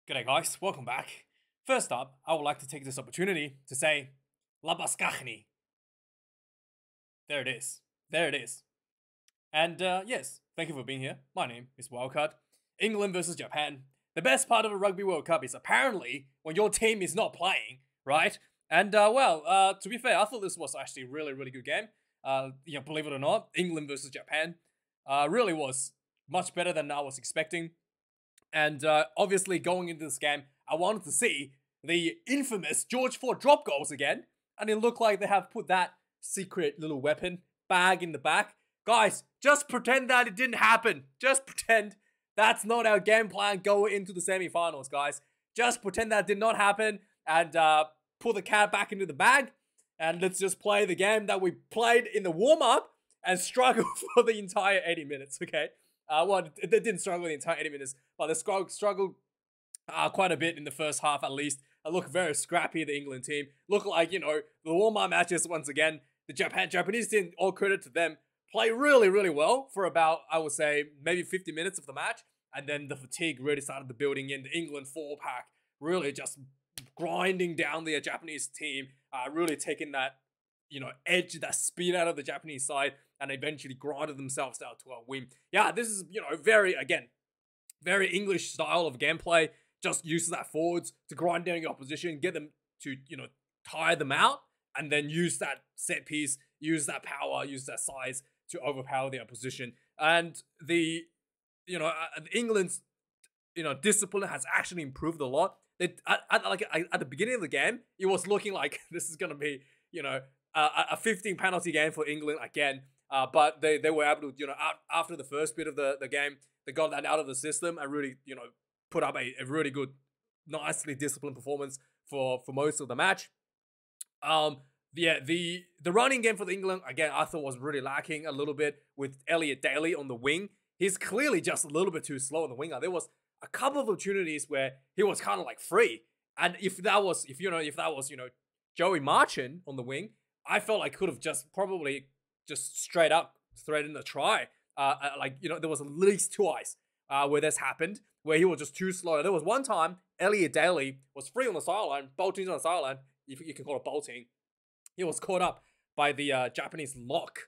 G'day guys, welcome back. First up, I would like to take this opportunity to say Labaskachni. There it is. There it is. And yes, thank you for being here. My name is Wildkard. England versus Japan. The best part of a Rugby World Cup is apparently when your team is not playing, right? And to be fair, I thought this was actually a really good game. Believe it or not, England versus Japan really was much better than I was expecting. And obviously, going into this game, I wanted to see the infamous George Ford drop goals again. And it looked like they have put that secret little weapon bag in the back. Guys, just pretend that it didn't happen. Just pretend that's not our game plan going into the semi-finals, guys. Just pretend that did not happen and put the cat back into the bag. And let's just play the game that we played in the warm-up and struggle for the entire 80 minutes, okay? They didn't struggle the entire 80 minutes, but they struggled quite a bit in the first half at least. It looked very scrappy, the England team. Looked like, the warm-up matches, once again, the Japanese team, all credit to them, play really well for about, I would say, maybe 50 minutes of the match. And then the fatigue really started the building in. The England 4-pack really just grinding down the Japanese team, really taking that, edge, that speed out of the Japanese side, and eventually grinded themselves out to a win. Yeah, this is, very English style of gameplay. Just uses that forwards to grind down your opposition, get them to, tire them out, and then use that set piece, use that power, use that size to overpower the opposition. And England's, discipline has actually improved a lot. At the beginning of the game, it was looking like this is going to be, a 15 penalty game for England again. But they were able to, after the first bit of the game, they got that out of the system and really, put up a really good, nicely disciplined performance for most of the match. The running game for the England, again, I thought was really lacking a little bit with Elliot Daly on the wing. He's clearly just a little bit too slow on the winger. There was a couple of opportunities where he was kind of like free. And if that was Joey Marchand on the wing, I felt like could have just probably just straight up threading the try. There was at least twice where this happened, where he was just too slow. There was one time Elliot Daly was free on the sideline, bolting on the sideline, if you can call it bolting. He was caught up by the Japanese lock.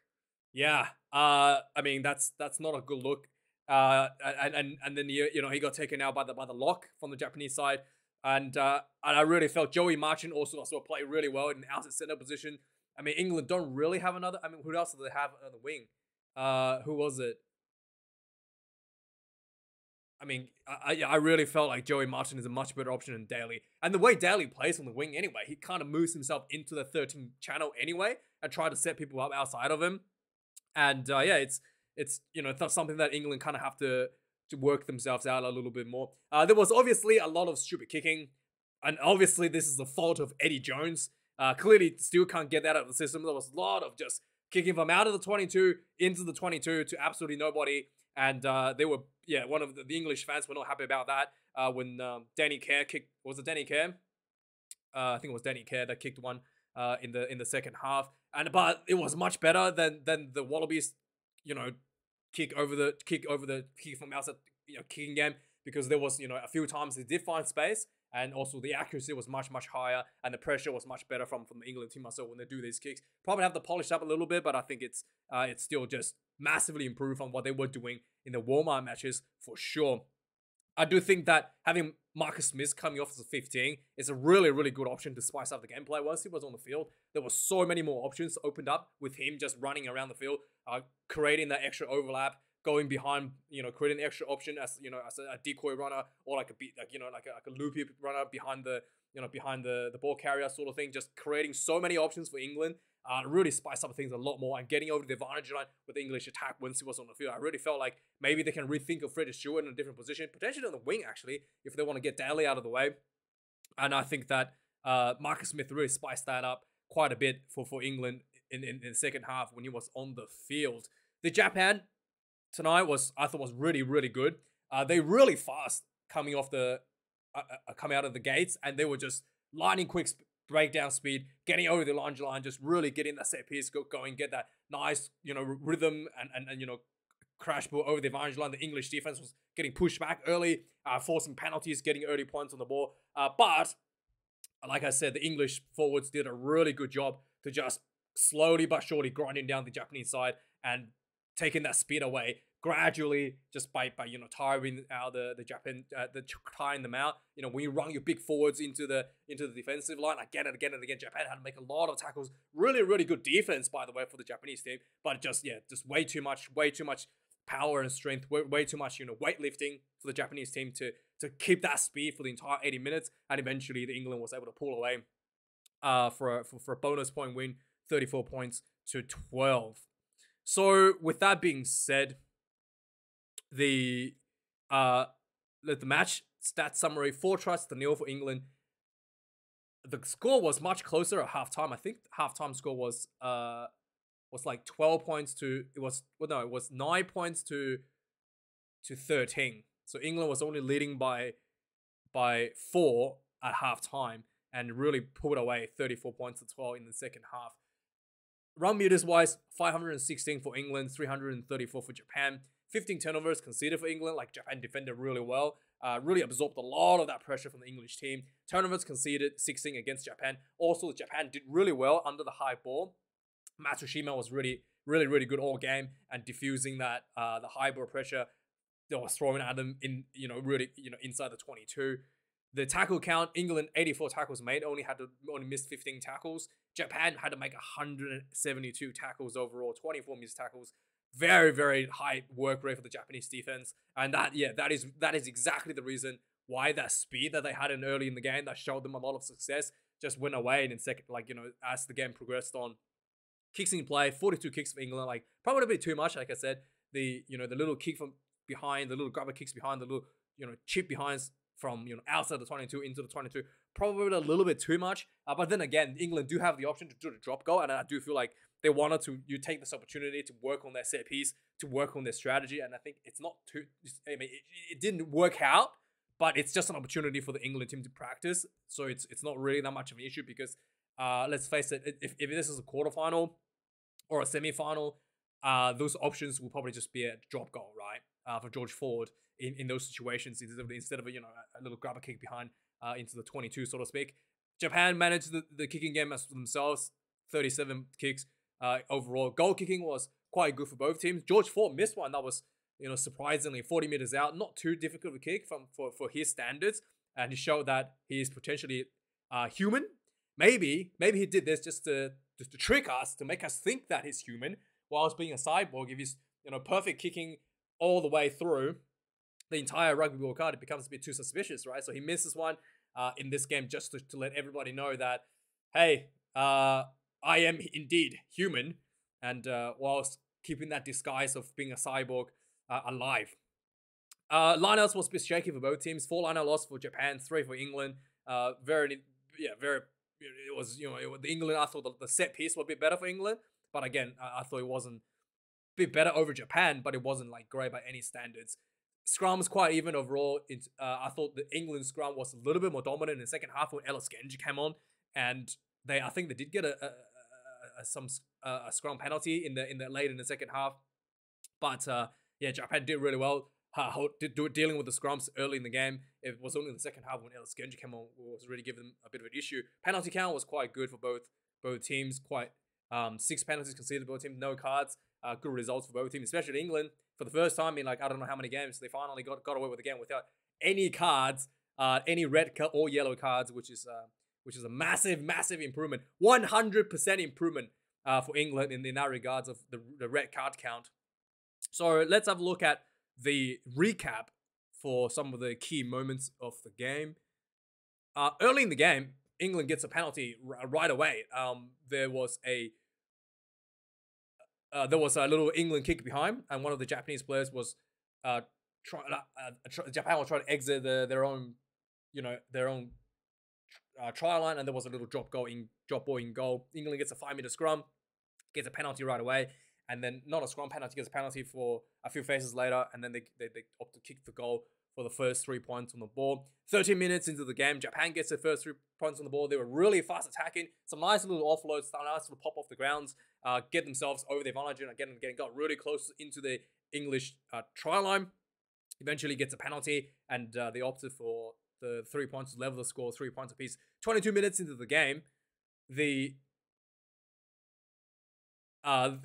Yeah, that's not a good look. And then he got taken out by the lock from the Japanese side. And I really felt Joey Marchand also played really well in the outside center position. I mean, England don't really have another. I mean, who else do they have on the wing? Who was it? I mean, I really felt like Joey Marchand is a much better option than Daly. And the way Daly plays on the wing anyway, he kind of moves himself into the 13 channel anyway and try to set people up outside of him. And it's that's something that England kind of have to work themselves out a little bit more. There was obviously a lot of stupid kicking. And obviously this is the fault of Eddie Jones. Clearly still can't get that out of the system. There was a lot of just kicking from out of the 22 into the 22 to absolutely nobody. And they were, one of the English fans were not happy about that when Danny Kerr kicked. Was it Danny Kerr? I think it was Danny Kerr that kicked one in the second half. But it was much better than the Wallabies, kick from outside, kicking game, because there was, a few times they did find space. And also the accuracy was much higher, and the pressure was much better from the England team. So when they do these kicks, probably have to polish up a little bit, but I think it's still just massively improved on what they were doing in the warm-up matches for sure. I do think that having Marcus Smith coming off as a 15 is a really good option to spice up the gameplay. Once he was on the field, there were so many more options opened up with him just running around the field, creating that extra overlap, going behind, creating an extra option as a decoy runner, or like a loopy runner behind the ball carrier sort of thing. Just creating so many options for England, really spice up things a lot more, and getting over the advantage line with the English attack once he was on the field. I really felt like maybe they can rethink of Freddie Stewart in a different position, potentially on the wing actually, if they want to get Daly out of the way. And I think that Marcus Smith really spiced that up quite a bit for England in the second half when he was on the field. The Japan tonight I thought was really good. They really fast coming out of the gates, and they were just lightning quick breakdown speed, getting over the line, just really getting that set piece going, get that nice rhythm and crash ball over the advantage line. The English defense was getting pushed back early, forcing penalties, getting early points on the ball. But like I said, the English forwards did a really good job to just slowly but surely grinding down the Japanese side and taking that speed away gradually, just by tiring out the Japan, tiring them out. When you run your big forwards into the defensive line again and again and again, Japan had to make a lot of tackles. Really, really good defense, by the way, for the Japanese team, but just way too much power and strength, way too much weightlifting for the Japanese team to keep that speed for the entire 80 minutes, and eventually the England was able to pull away for a bonus point win, 34 points to 12. So with that being said, the match stats summary: 4-0 for England. The score was much closer at halftime. I think halftime score was like 12 points to it was 9 points to 13. So England was only leading by 4 at halftime and really pulled away 34 points to 12 in the second half. Run meters wise, 516 for England, 334 for Japan. 15 turnovers conceded for England. Like, Japan defended really well. Really absorbed a lot of that pressure from the English team. Turnovers conceded, 16 against Japan. Also, Japan did really well under the high ball. Matsushima was really good all game and diffusing that the high ball pressure that was thrown at them inside the 22. The tackle count: England 84 tackles made, only missed 15 tackles. Japan had to make 172 tackles overall, 24 missed tackles. Very, very high work rate for the Japanese defense, and that is exactly the reason why that speed that they had early in the game that showed them a lot of success just went away. And in second, as the game progressed on, kicks in play, 42 kicks for England, probably a bit too much. Like I said, the little kick from behind, the little grabber kicks behind, the little chip behinds from outside the 22 into the 22, probably a little bit too much. But then again, England do have the option to do the drop goal, and I do feel like they wanted to take this opportunity to work on their set piece, to work on their strategy, and I think it's not too. I mean, it didn't work out, but it's just an opportunity for the England team to practice. So it's not really that much of an issue because let's face it, if this is a quarterfinal or a semi-final, those options will probably just be a drop goal, right? For George Ford in those situations, instead of a little grabber kick behind into the 22, so to speak. Japan managed the kicking game as themselves, 37 kicks overall. Goal kicking was quite good for both teams. George Ford missed one that was surprisingly 40 meters out, not too difficult of a kick for his standards, and he showed that he is potentially human. Maybe he did this just to trick us, to make us think that he's human, whilst being a cyborg. If he's perfect kicking all the way through the entire Rugby Wildkard, it becomes a bit too suspicious, right? So he misses one in this game just to let everybody know that, hey, I am indeed human, and whilst keeping that disguise of being a cyborg alive. Lineouts was a bit shaky for both teams. 4 lineout loss for Japan, 3 for England. Very. It was the England. I thought the set piece was a bit better for England, but again, I thought it wasn't a bit better over Japan, but it wasn't great by any standards. Scrum was quite even overall. I thought the England scrum was a little bit more dominant in the second half when Ellis Genji came on, and I think they did get a scrum penalty in the late in the second half, but Japan did really well dealing with the scrums early in the game. It was only in the second half when Ellis Genji came on was really giving them a bit of an issue. Penalty count was quite good for both teams. Quite 6 penalties conceded both teams, no cards. Good results for both teams, especially England. For the first time in I don't know how many games, they finally got away with the game without any cards, any red or yellow cards, which is a massive improvement, 100% improvement for England in that regards of the red card count. So let's have a look at the recap for some of the key moments of the game. Early in the game, England gets a penalty right away. There was a little England kick behind, and one of the Japanese players was Japan was trying to exit their own try line, and there was a little drop ball in goal. England gets a 5-meter scrum, gets a penalty right away, and then not a scrum penalty, gets a penalty for a few phases later, and then they opt to kick the goal for the first 3 points on the ball. 13 minutes into the game, Japan gets their first 3 points on the ball. They were really fast attacking, some nice little offloads, some nice little pop off the grounds, get themselves over the advantage, and again got really close into the English try line. Eventually gets a penalty, and they opted for the 3 points to level the score, 3 points apiece. 22 minutes into the game, the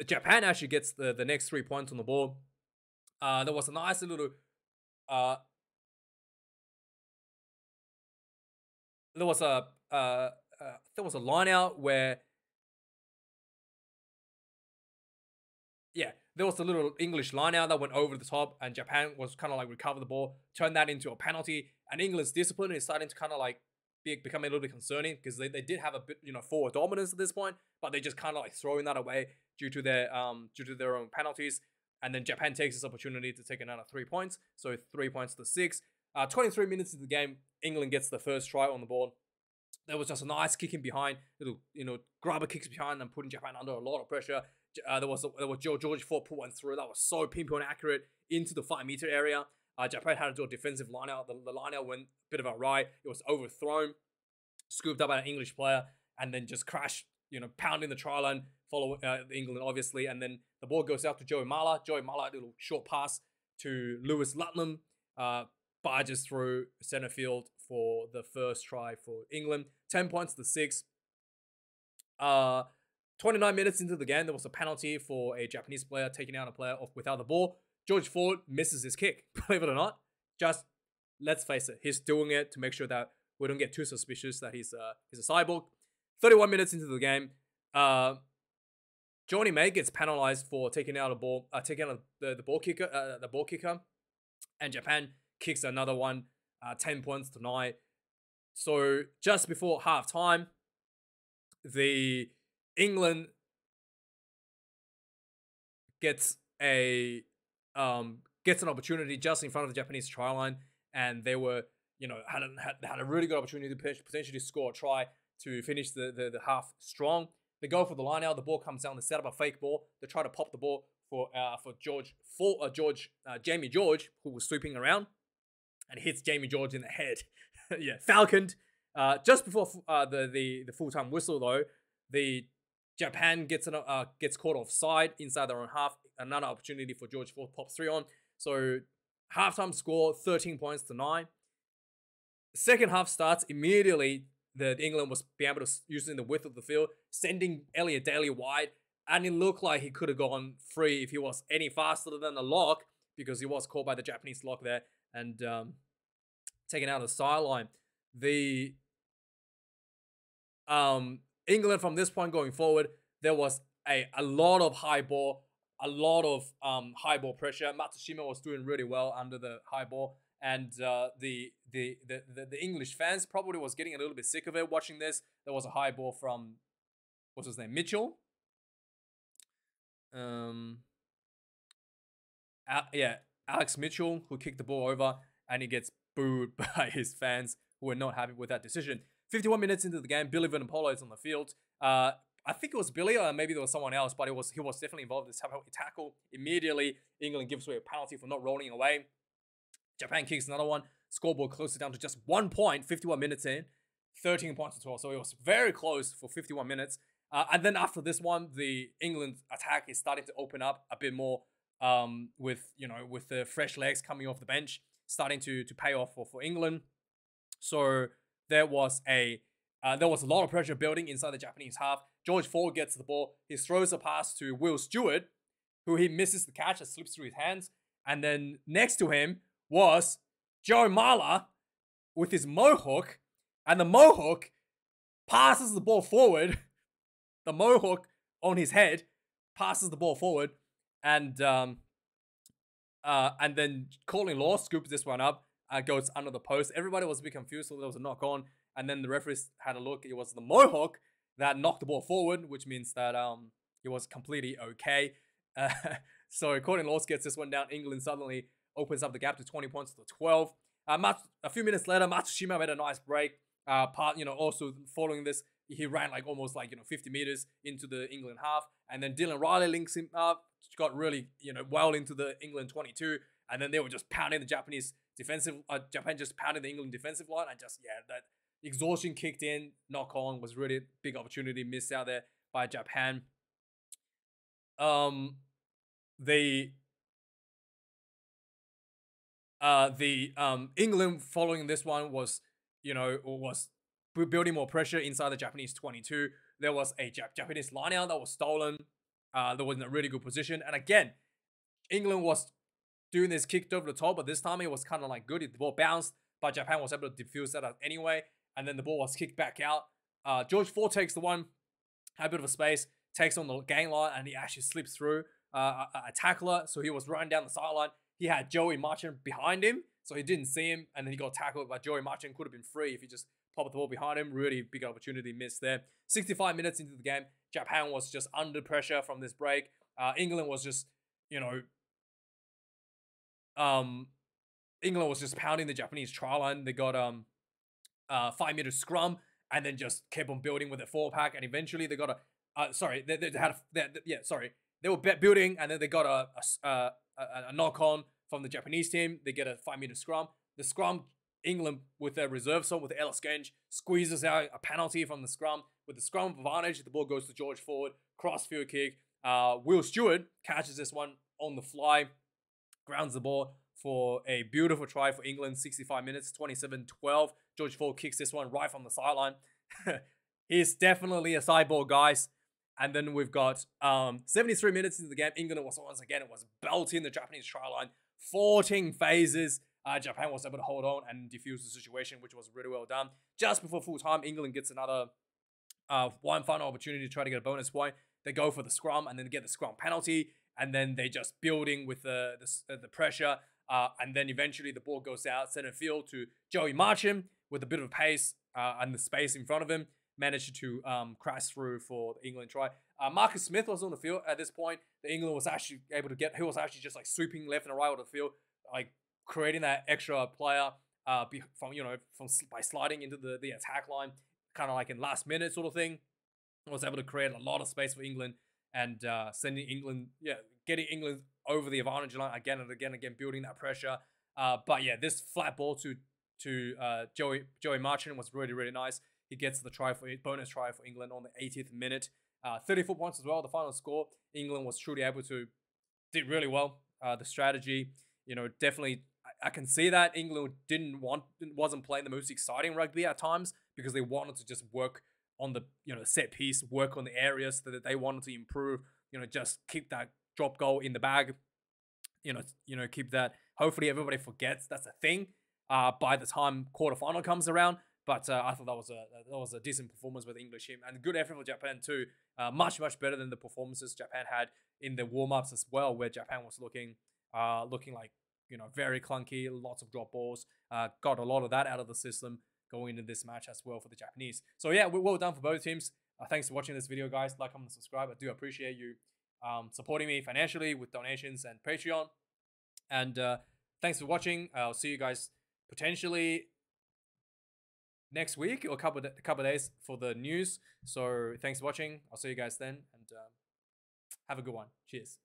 Japan actually gets the next 3 points on the board. There was a nice little there was a line out where there was a little English line out that went over the top, and Japan was kind of like recover the ball, turn that into a penalty, and England's discipline is starting to kind of like become a little bit concerning because they did have a bit forward dominance at this point, but they just kind of like throwing that away due to their own penalties, and then Japan takes this opportunity to take another 3 points, so 3 points to 6. 23 minutes into the game, England gets the first try on the board. There was just a nice kicking behind, little grabber kicks behind and putting Japan under a lot of pressure. There was George Ford put one through that was so pinpoint accurate into the 5-meter area. Japan had to do a defensive line out. The line out went a bit of a right. It was overthrown, scooped up by an English player, and then just crashed, pounding the try line, follow England obviously, and then the ball goes out to Joey Mala. Joey Mala, a little short pass to Lewis Lutlam, barges through center field for the first try for England. 10 points to 6. 29 minutes into the game, there was a penalty for a Japanese player taking out a player off without the ball. George Ford misses his kick, believe it or not. Just, let's face it, he's doing it to make sure that we don't get too suspicious that he's a cyborg. 31 minutes into the game, Johnny May gets penalized for taking out the ball kicker, and Japan kicks another one, 10 points to 9. So just before halftime, the England gets an opportunity just in front of the Japanese try line, and they were, had a really good opportunity to potentially score a try to finish the half strong. They go for the line out, the ball comes down, they set up a fake ball, they try to pop the ball for Jamie George, who was sweeping around, and hits Jamie George in the head. Yeah, falconed. Just before the full-time whistle though, the Japan gets caught offside inside their own half. Another opportunity for George Ford pops 3 on. So halftime score 13 points to 9. Second half starts immediately. The England was being able to using the width of the field, sending Elliot Daly wide, and it looked like he could have gone free if he was any faster than the lock, because he was caught by the Japanese lock there and taken out of the sideline. The England from this point going forward, there was a lot of high ball, high ball pressure. Matsushima was doing really well under the high ball, and the English fans probably was getting a little bit sick of it watching this. There was a high ball from, what's his name, Mitchell. Alex Mitchell, who kicked the ball over, and he gets booed by his fans who were not happy with that decision. 51 minutes into the game, Billy Vunipola is on the field. I think it was Billy, or maybe there was someone else, but he was definitely involved in this tackle. Immediately, England gives away a penalty for not rolling away. Japan kicks another one. Scoreboard closes it down to just 1 point, 51 minutes in. 13 points to 12, so it was very close for 51 minutes. And then after this one, the England attack is starting to open up a bit more, with the fresh legs coming off the bench, starting to pay off for England. So there was a lot of pressure building inside the Japanese half. George Ford gets the ball. He throws a pass to Will Stewart, who he misses the catch. It slips through his hands. And then next to him was Joe Mala with his mohawk. And the mohawk passes the ball forward. The mohawk on his head passes the ball forward. And then Colin Law scoops this one up. Goes under the post. Everybody was a bit confused, so there was a knock on. And then the referees had a look. It was the mohawk that knocked the ball forward, which means that it was completely okay. So Colin Laws gets this one down. England suddenly opens up the gap to 20 points to 12. A few minutes later, Matsushima made a nice break. Also following this, he ran almost 50 meters into the England half, and then Dylan Riley links him up. Got really well into the England 22, and then they were just pounding the Japanese defensive. Japan just pounded the England defensive line, and that exhaustion kicked in. Knock on was really a big opportunity missed out there by Japan. The The England following this one was, was building more pressure inside the Japanese 22. There was a Japanese lineout that was stolen. That was in a really good position. And again, England was doing this kicked over the top, but this time it was kind of like good. The ball bounced, but Japan was able to defuse that anyway. And then the ball was kicked back out. George Ford takes the one, had a bit of a space, takes on the gang line, and he actually slips through a tackler. So he was running down the sideline. He had Joey Martin behind him, so he didn't see him, and then he got tackled by Joey Martin. Could have been free if he just popped the ball behind him. Really big opportunity missed there. 65 minutes into the game, Japan was just under pressure from this break. England was just, England was just pounding the Japanese try line. They got 5-meter scrum and then just kept on building with their 4-pack, and eventually they got they were building, and then they got a knock on from the Japanese team. They get a 5-meter scrum. The scrum, England with their reserve song with Ellis Genge squeezes out a penalty from the scrum. With the scrum advantage, the ball goes to George Ford, cross-field kick. Will Stewart catches this one on the fly, grounds the ball for a beautiful try for England. 65 minutes, 27-12. George Ford kicks this one right from the sideline. He's definitely a sideball, guys. And then we've got 73 minutes into the game. England was once again, it was belting the Japanese try line. 14 phases. Japan was able to hold on and defuse the situation, which was really well done. Just before full time, England gets another one final opportunity to try to get a bonus point. They go for the scrum and then get the scrum penalty. And then they just building with the pressure. And then eventually the ball goes out center field to Joey Martin with a bit of pace and the space in front of him. Managed to crash through for the England try. Marcus Smith was on the field at this point. The England was actually able to he was actually just like sweeping left and right of the field, like creating that extra player by sliding into the attack line, kind of like in last minute sort of thing. Was able to create a lot of space for England and sending England, getting England over the advantage line again and again, building that pressure. But yeah, this flat ball to Joey Martin was really, really nice. He gets the bonus try for England on the 80th minute. 34 points as well, the final score. England was truly able to, did really well. The strategy, definitely, I can see that England wasn't playing the most exciting rugby at times because they wanted to just work on the, set piece, work on the areas that they wanted to improve, just keep that drop goal in the bag, keep that. Hopefully everybody forgets that's a thing by the time quarterfinal comes around. But I thought that was a decent performance with the English team and good effort for Japan too. Much better than the performances Japan had in the warm-ups as well, where Japan was looking like very clunky, lots of drop balls. Got a lot of that out of the system going into this match as well for the Japanese. So yeah, well done for both teams. Thanks for watching this video, guys. Like, comment, subscribe. I do appreciate you supporting me financially with donations and Patreon. And thanks for watching. I'll see you guys potentially next week or a couple of days for the news. So thanks for watching. I'll see you guys then, and have a good one. Cheers.